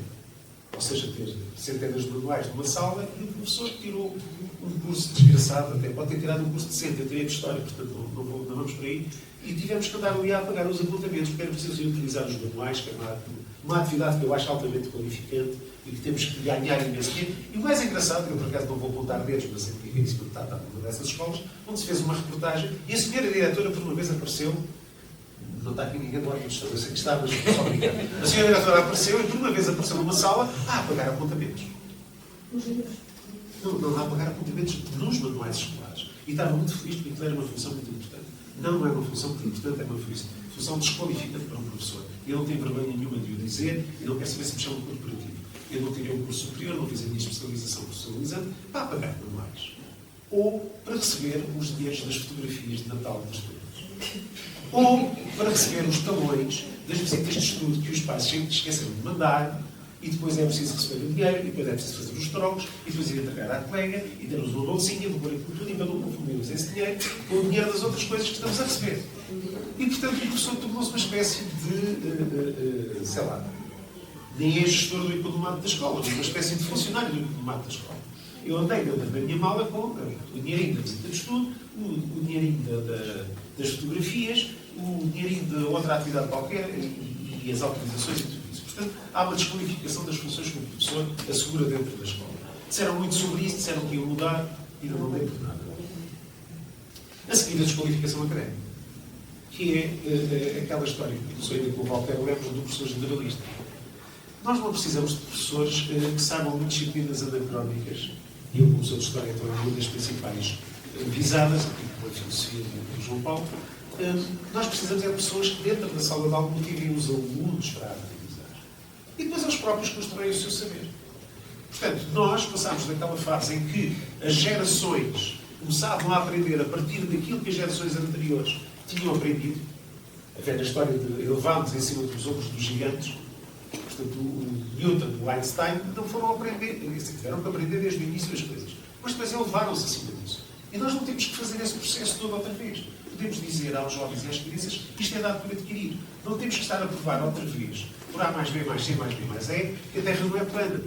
Ou seja, ter centenas de manuais numa sala e o professor tirou um curso desgraçado, até pode ter tirado um curso decente, eu tirei de História, portanto não vamos por aí, e tivemos que andar ali a apagar os apontamentos, porque era preciso utilizar os manuais, que é uma atividade que eu acho altamente qualificante e que temos que ganhar imenso dinheiro. E o mais engraçado, eu por acaso não vou contar dedos, mas sempre digo isso, porque está numa dessas escolas, onde se fez uma reportagem e a senhora diretora por uma vez apareceu. Não está aqui ninguém do órgão de Estado, eu sei que está, mas só brincar. A senhora diretora apareceu e por uma vez apareceu numa sala a apagar apontamentos. Não, a apagar apontamentos nos manuais escolares. E estava muito feliz porque aquilo era uma função muito importante. Não é uma função muito importante, é uma função desqualificante para um professor. Ele não tem vergonha nenhuma de o dizer e não quer saber se me chama corporativo. Eu não tirei um curso superior, não fiz a minha especialização profissionalizante para apagar manuais. Ou para receber os dinheiros das fotografias de Natal das turmas. Ou para receber os talões das visitas de estudo que os pais sempre esqueceram de mandar e depois é preciso receber o dinheiro e depois é preciso fazer os trocos e depois ir entregar à colega e termos uma bolsinha, vou pôr aquilo tudo e para não confundirmos esse dinheiro com o dinheiro das outras coisas que estamos a receber. E, portanto, o professor tornou-se uma espécie de, sei lá, nem é gestor do economato da escola, mas uma espécie de funcionário do economato da escola. Eu andei dentro da minha mala com o dinheirinho da visita de estudo, o dinheirinho das fotografias, o dinheirinho de outra atividade qualquer e as autorizações e tudo isso. Portanto, há uma desqualificação das funções que o professor assegura dentro da escola. Disseram muito sobre isso, disseram que iam mudar e não mudei por nada. A seguir, a desqualificação académica, que é aquela história que começou ainda com o Walter Lemos do professor generalista. Nós não precisamos de professores que saibam muito disciplinas anacrónicas. E eu, como professor de História, então, é uma das principais visadas, aqui com a filosofia do João Paulo. Nós precisamos de pessoas que, dentro da sala de aula, motivem os alunos para a aprendizagem. E depois eles próprios constroem o seu saber. Portanto, nós passámos daquela fase em que as gerações começavam a aprender a partir daquilo que as gerações anteriores tinham aprendido, A velha história de elevarmos em cima dos ombros dos gigantes. Portanto, o Newton, o Einstein, não foram aprender, tiveram que aprender desde o início as coisas. Mas depois elevaram-se acima disso. E nós não temos que fazer esse processo todo outra vez. Podemos dizer aos jovens e às crianças, isto é dado por adquirir. Não temos que estar a provar outra vez, por A mais B mais C mais B mais E, que a Terra não é plana.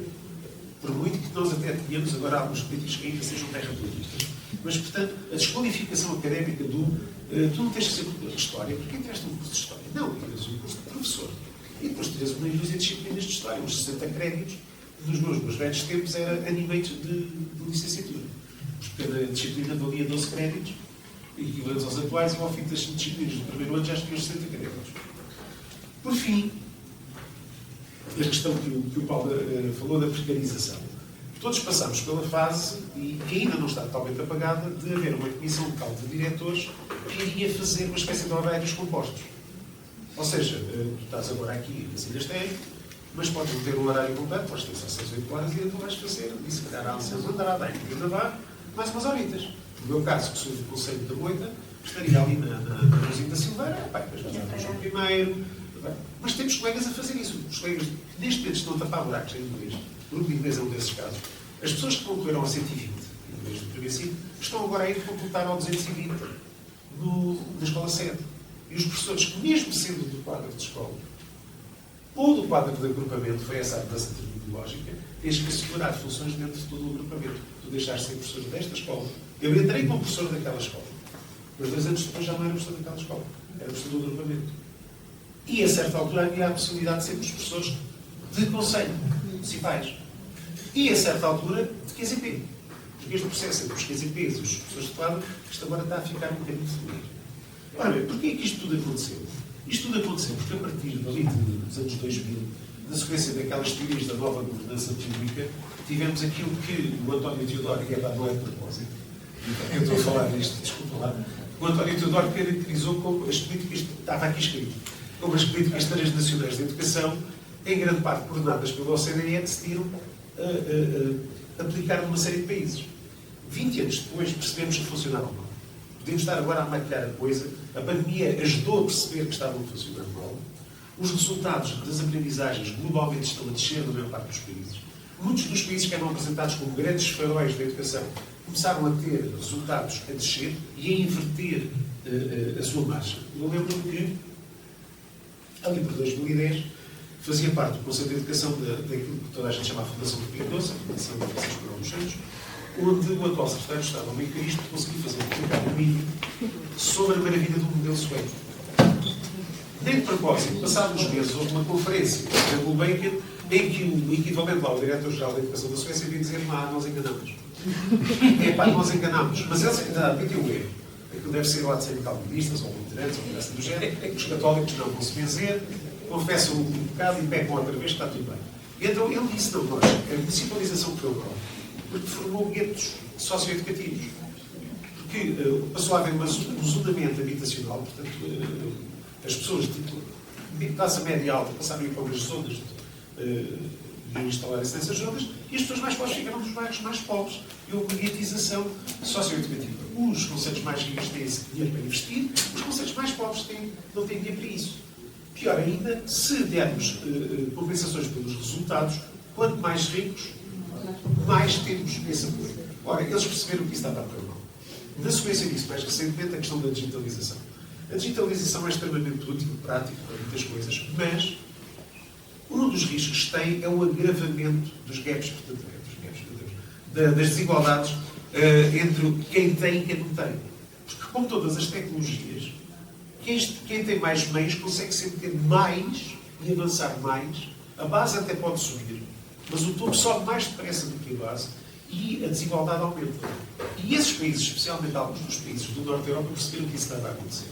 Por muito que nós até tenhamos agora alguns políticos que ainda sejam terraplanistas. Mas, portanto, a desqualificação académica tu não tens que ser professor de História, porque interessa um curso de História. Não, tens um curso de professor. E depois tens uma dúzia de disciplinas de História, uns 60 créditos. Nos meus velhos tempos era animates de licenciatura. Porque cada disciplina valia 12 créditos, equivalentes aos atuais, e ao fim das disciplinas do primeiro ano já tinham 60 créditos. Por fim, a questão que o Paulo falou da precarização. Todos passamos pela fase, e que ainda não está totalmente apagada, de haver uma comissão local de diretores que iria fazer uma espécie de horários compostos. Ou seja, tu estás agora aqui na Sinastério, mas podes não ter um horário completo, podes ter só 6, 8 horas e tu vais fazer, e se calhar há Alcântara Andrade, há Henrique Navarro, mais umas horitas. No meu caso, que sou do Conselho da Moita, estaria ali na Rosinha da Silveira, depois vais para o João primeiro. Mas temos colegas a fazer isso. Os colegas que neste momento estão a tapar buracos em inglês. O grupo de inglês é um desses casos. As pessoas que concorreram ao 120, em inglês do primeiro ciclo, estão agora a ir completar ao 220 na escola sede. E os professores, que mesmo sendo do quadro de escola, ou do quadro de agrupamento, foi essa a mudança terminológica, tens que assegurar funções dentro de todo o agrupamento. Tu deixaste de ser professor desta escola. Eu entrei como professor daquela escola. Mas 2 anos depois já não era professor daquela escola. Era professor do agrupamento. E a certa altura havia a possibilidade de sermos professores de conselho, municipais. E a certa altura de QZP. Porque este processo entre os QZPs e os professores de quadro, isto agora está a ficar um bocadinho definido. Ora bem, porquê é que isto tudo aconteceu? Isto tudo aconteceu porque a partir dali dos anos 2000, na sequência daquelas teorias da nova governança pública, tivemos aquilo que o António Teodoro, e não é de propósito, eu estou a falar disto, desculpa lá, o António Teodoro caracterizou como as políticas, estava aqui escrito, como as políticas transnacionais de educação, em grande parte coordenadas pela OCDE, decidiram aplicar numa série de países. 20 anos depois percebemos que funcionaram mal. Podemos estar agora a maquilhar a coisa. A pandemia ajudou a perceber que estavam a funcionar mal. Os resultados das aprendizagens globalmente estão a descer na maior parte dos países. Muitos dos países que eram apresentados como grandes faróis da educação começaram a ter resultados a descer e a inverter a sua marcha. Eu lembro-me que, ali por 2010, fazia parte do Conselho de Educação daquilo que toda a gente chama a Fundação de Pindosa, a Fundação de Educação Escolar dos Santos, onde o atual secretário de Estado, Almeida Cristo, conseguiu fazer um vídeo sobre a maravilha do modelo sueco. Nem de propósito, passados uns meses, houve uma conferência da Gulbenkian em que o equivalente lá, o diretor-geral da Educação da Suécia, veio dizer: nós enganamos. Nós enganamos. Mas eles admitiu o erro. Aquilo deve ser lá de serem calvinistas ou luteranos ou coisa assim do género. Os católicos não vão se benzer, confessam um bocado e pecam outra vez, está tudo bem. E então ele disse: não, nós, a municipalização que ocorre, porque formou guetos socioeducativos. Porque passou a haver um zonamento habitacional, portanto, as pessoas de classe média e alta passaram a ir para umas zonas e instalarem-se nessas zonas, e as pessoas mais pobres ficaram nos bairros mais pobres. E houve uma guetização socioeducativa. Os concelhos mais ricos têm esse dinheiro para investir, os concelhos mais pobres não têm dinheiro para isso. Pior ainda, se dermos compensações pelos resultados, quanto mais ricos, mais temos esse apoio. Ora, eles perceberam que isso estava a correr mal. Na sequência disso, mais recentemente, a questão da digitalização. A digitalização é extremamente útil, prático para muitas coisas, mas um dos riscos que tem é o agravamento dos gaps, portanto, das desigualdades entre quem tem e quem não tem. Porque, como todas as tecnologias, quem tem mais meios consegue sempre ter mais e avançar mais. A base até pode subir, mas o topo sobe mais depressa do que a base e a desigualdade aumenta. E esses países, especialmente alguns dos países do Norte da Europa, perceberam que isso estava a acontecer.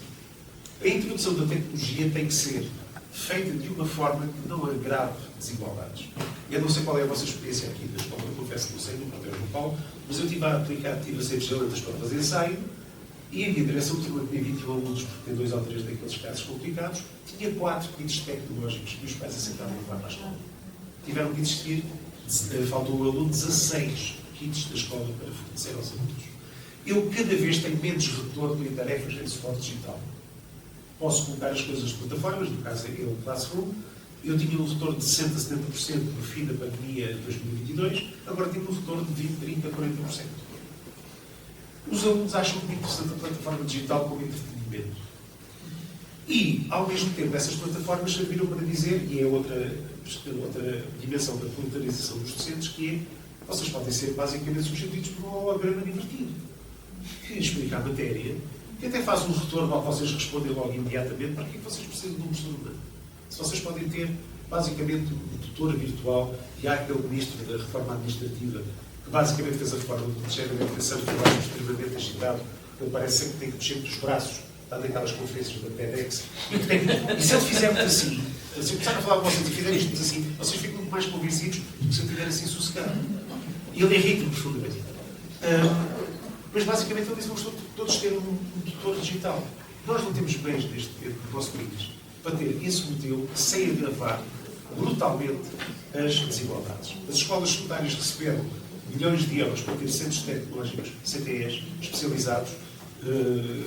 A introdução da tecnologia tem que ser feita de uma forma que não agrave desigualdades. Eu não sei qual é a vossa experiência aqui na escola, eu confesso que não sei, nunca tenho no Paulo, mas eu estive a aplicar, estive a ser vigilante das provas de ensaio, e a minha direção tinha 21 alunos, porque tem 2 ou 3 daqueles casos complicados, tinha 4 kits tecnológicos que os pais aceitavam levar para a escola. Tiveram que existir, faltou um aluno, 16 kits da escola para fornecer aos alunos. Eu cada vez tenho menos retorno em tarefas em suporte digital. posso colocar as coisas nas plataformas, no caso é o Classroom. Eu tinha um retorno de 60% a 70% no fim da pandemia de 2022, agora tenho um retorno de 20%, 30%, 40%. Os alunos acham muito interessante a plataforma digital como entretenimento. E, ao mesmo tempo, essas plataformas serviram para dizer, e é outra dimensão da polarização dos docentes, que é, vocês podem ser basicamente substituídos por um holograma divertido, que explica a matéria, que até faz um retorno ao que vocês respondem logo imediatamente, para que vocês precisam de um professor humano. Se vocês podem ter, basicamente, um tutor virtual, e há aquele ministro da reforma administrativa, que basicamente fez a reforma do Ministério da Educação, que eu acho extremamente agitado, ele parece sempre que tem que mexer dos braços, está naquelas conferências da TEDx, e se ele fizer muito assim, se eu começar a falar com vocês e fizerem isto assim, vocês ficam muito mais convencidos do que se eu estiver assim sossegado. E ele irrita-me profundamente. Mas basicamente ele diz que vamos todos ter um tutor digital. Nós não temos bens dentro do nosso país para ter esse modelo sem agravar brutalmente as desigualdades. As escolas secundárias receberam milhões de euros para ter centros tecnológicos, CTEs, especializados.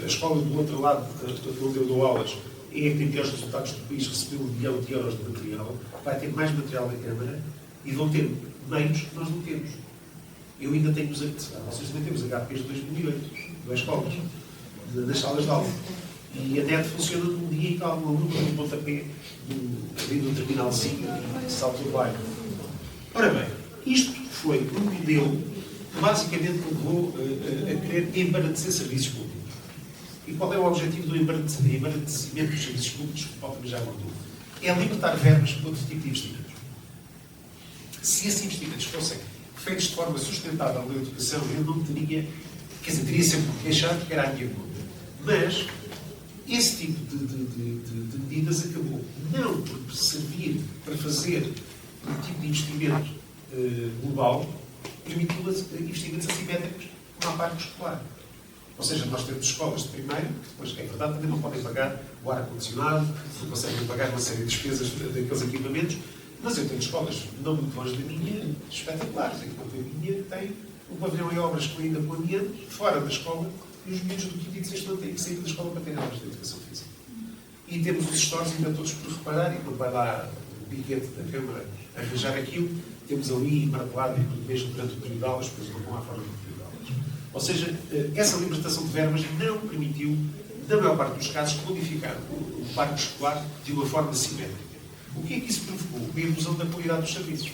A escola do outro lado, onde eu dou aulas, é que tem piores resultados do país, recebeu 1 milhão de euros de material, vai ter mais material na Câmara e vão ter meios que nós não temos. Eu ainda tenho os vocês também temos HPs de 2008, das escolas, das salas de aula. E a net funciona num dia em que há um aluno com um pontapé ali no terminal 5 e salta o bairro. Ora bem, isto foi um modelo que basicamente levou a querer embaratecer serviços públicos. E qual é o objetivo do embaratecimento dos serviços públicos, que o Paulo também já abordou? É libertar verbas para outro tipo de investimentos. Se esses investimentos fossem feitos de forma sustentável na educação, eu não teria, quer dizer, teria sempre que queixar porque era a minha conta. Mas esse tipo de medidas acabou não por servir para fazer um tipo de investimento global, permitiu investimentos assimétricos como a parte escolar. Ou seja, nós temos escolas de primeiro, que depois, é verdade, também não podem pagar o ar-condicionado, não conseguem pagar uma série de despesas daqueles equipamentos, mas eu tenho escolas não muito longe da minha, espetaculares. Enquanto a minha tem um pavilhão em obras que ainda com amianto, fora da escola, e os meninos do quinto e sexto não têm que sair da escola para ter aulas de educação física. E temos os stores ainda todos por reparar, e quando vai lá o biquete da Câmara arranjar aquilo, temos ali martelado, mesmo durante o período de aulas, depois não vão à forma do período de aulas. Ou seja, essa libertação de verbas não permitiu, na maior parte dos casos, modificar o parque escolar de uma forma simétrica. O que é que isso provocou? A ilusão da qualidade dos serviços.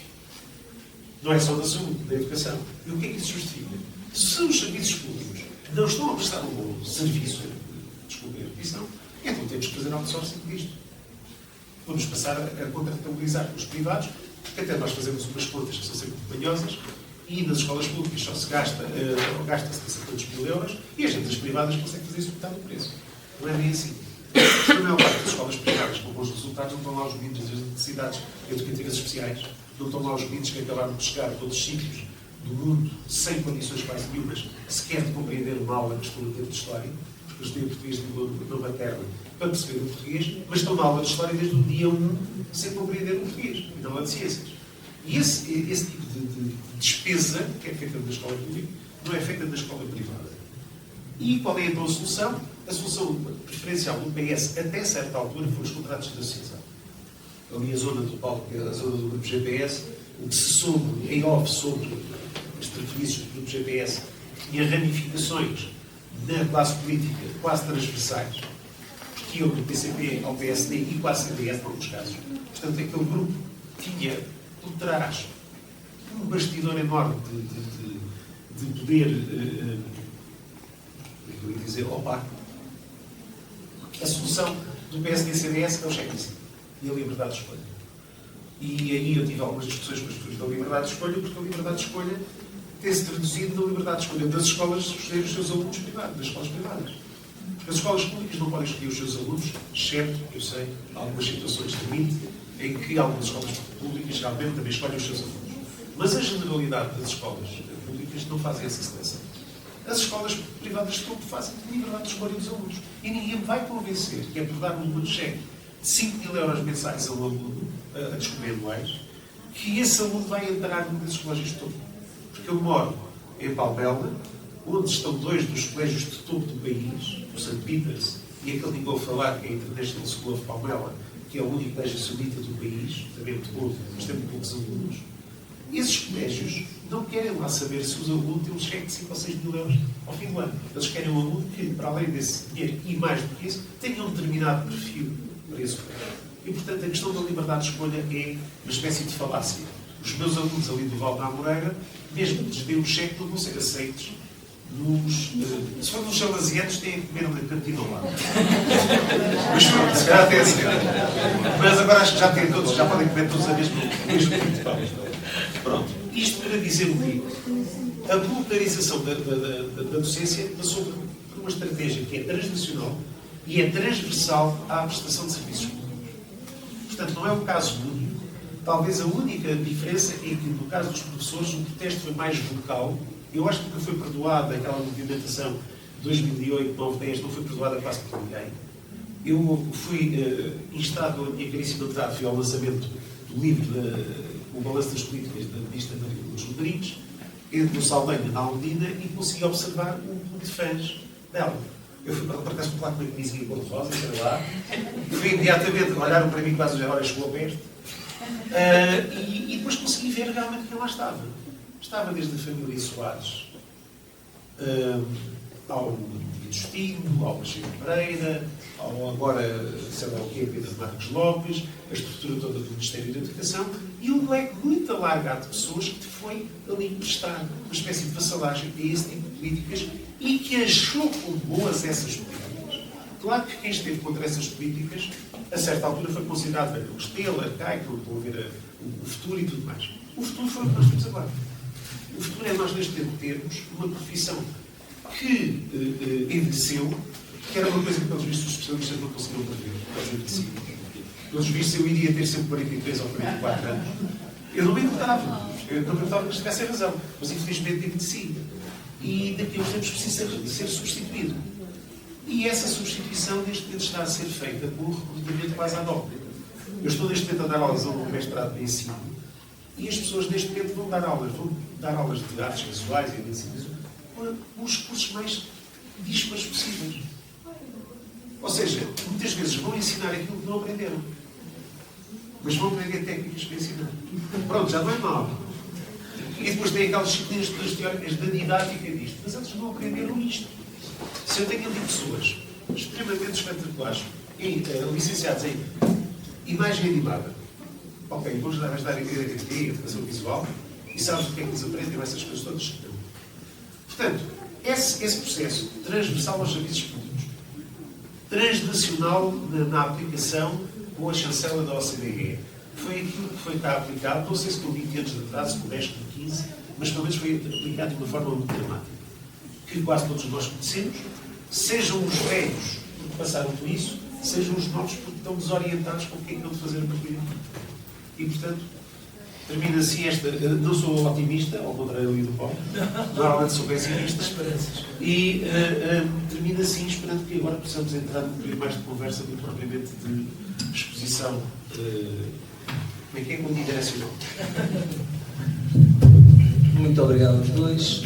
Não é só da saúde, da educação. E o que é que isso justifica? Se os serviços públicos não estão a prestar um bom serviço, desculpe a repetição, então temos que fazer outsourcing disto. Vamos passar a contratabilizar com os privados, porque até nós fazemos umas contas que são sempre manhosas, e nas escolas públicas só se gasta-se tantos mil euros, e as agências privadas conseguem fazer isso por metade do preço. Não é bem assim. A maior parte das escolas privadas com bons resultados não estão lá os meninos das necessidades educativas especiais, não estão lá os meninos que acabaram de chegar a todos os sítios do mundo, sem condições quase nenhumas, sequer de compreender uma aula que estou a ter de história, porque eu estudei português de língua materna para perceber o português, mas estão na aula de história desde o dia 1 sem compreender o português, e na aula de ciências. E esse tipo de despesa, que é feita na escola pública, não é feita na escola privada. E qual é então a solução? A solução preferencial do PS, até certa altura, foram os contratos de associação. Ali a zona do palco, a zona do grupo GPS, o que se soube em off sobre as preferências do grupo GPS, tinha ramificações na classe política quase transversais, que iam do PCP ao PSD e quase CDS, em alguns casos. Portanto, aquele grupo tinha por trás um bastidor enorme de poder, eu ia dizer, opaco. A solução do PSD e CDS é o cheque e a liberdade de escolha. E aí eu tive algumas discussões com as pessoas da liberdade de escolha, porque a liberdade de escolha tem-se traduzido na liberdade de escolha das escolas escolher os seus alunos privados, das escolas privadas. Porque as escolas públicas não podem escolher os seus alunos, exceto, eu sei, algumas situações de limite, em que algumas escolas públicas realmente também escolhem os seus alunos. Mas a generalidade das escolas públicas não fazem essa seleção. As escolas privadas todas fazem liberdade de escolha dos alunos. E ninguém me vai convencer que é por dar um cheque de 5 mil euros mensais a um aluno, a descobrir anuais, que esse aluno vai entrar num desses colégios de topo. Porque eu moro em Palmela, onde estão 2 dos colégios de topo do país, o St. Peters e aquele que ligou a falar, que é a International School of Palmela, que é o único colégio sunita do país, também muito bom, mas tem muito poucos alunos. Esses colégios não querem lá saber se os alunos têm um cheque de 5 ou 6 mil euros ao fim do ano. Eles querem um aluno que, para além desse dinheiro e mais do que isso, tenha um determinado perfil para esse colégio. E, portanto, a questão da liberdade de escolha é uma espécie de falácia. Os meus alunos ali do Val da Amoreira, mesmo que lhes dê um cheque, não vão ser aceitos se for nos salesianos, têm que comer na cantina ao lado. Mas pronto, se calhar até assim. Mas agora acho que já têm todos, já podem comer todos a mesma tipo de pão. Pronto. Isto para dizer o quê? A voluntaricização da docência passou por uma estratégia que é transnacional e é transversal à prestação de serviços públicos. Portanto, não é um caso único. Talvez a única diferença é que, no caso dos professores, o protesto foi mais vocal. Eu acho que nunca foi perdoada aquela movimentação de 2008, 9, 10, não foi perdoada quase por ninguém. Eu fui instado, a minha caríssima metade, fui ao lançamento do livro, O Balanço das Políticas da Ministra Maria Lourdes Rodrigues, no Saldanha, na Almedina, e consegui observar um grupo de fãs dela. Eu fui para acaso falar com uma camisinha cor-de-rosa, sei lá, fui imediatamente, olharam para mim quase já, olha, chegou a peste, e depois consegui ver realmente quem lá estava. Estava desde a família Soares ao Justino, ao Machado Pereira, ao agora, sei lá o quê, Pedro Marcos Lopes, a estrutura toda do Ministério da Educação e um leque muito alargado de pessoas que foi ali prestar uma espécie de vassalagem a esse tipo de políticas e que achou como boas essas políticas. Claro que quem esteve contra essas políticas, a certa altura foi considerado velho Estela, arcaico, não estou a ver o futuro e tudo mais. O futuro foi o que nós temos agora. O futuro é nós, neste tempo, termos uma profissão que envelheceu, que era uma coisa que, pelos vistos, os especialistas não conseguiram prever. Pelos vistos, eu iria ter sempre 43 ou 44 anos. Eu não me importava. Eu não me importava que tivesse razão. Mas, infelizmente, envelheci. E daqui a uns tempos precisa ser substituído. E essa substituição, neste momento, está a ser feita por recrutamento quase ad hoc. Eu estou, neste momento, a dar aulas a um mestrado de ensino. E as pessoas, neste momento, vão dar aulas de artes visuais e de ensino os cursos mais dispares possíveis. Ou seja, muitas vezes vão ensinar aquilo que não aprenderam. Mas vão aprender técnicas para ensinar. Pronto, já não é mau. E depois tem aquelas disciplinas todas teóricas da didática disto. Mas eles não aprenderam isto. Se eu tenho ali pessoas extremamente espetaculares, licenciados em imagem animada, ok, vamos dar a educação visual, e sabes o que é que eles aprendem, essas coisas todas? Não. Portanto, esse processo transversal aos serviços públicos, transnacional na aplicação com a chancela da OCDE, foi aquilo que foi cá aplicado, não sei se com 20 anos de atraso, com 10, com 15, mas pelo menos foi aplicado de uma forma muito dramática, que quase todos nós conhecemos, sejam os velhos porque passaram por isso, sejam os novos porque estão desorientados com o que é que vão fazer a partir daqui. E, portanto, termina assim esta... Não sou otimista, ao contrário do Paulo. Normalmente sou pessimista. E termina assim, esperando que agora possamos entrar num período mais de conversa do que propriamente de exposição. Como é que é? Unidirecional. Muito obrigado aos dois.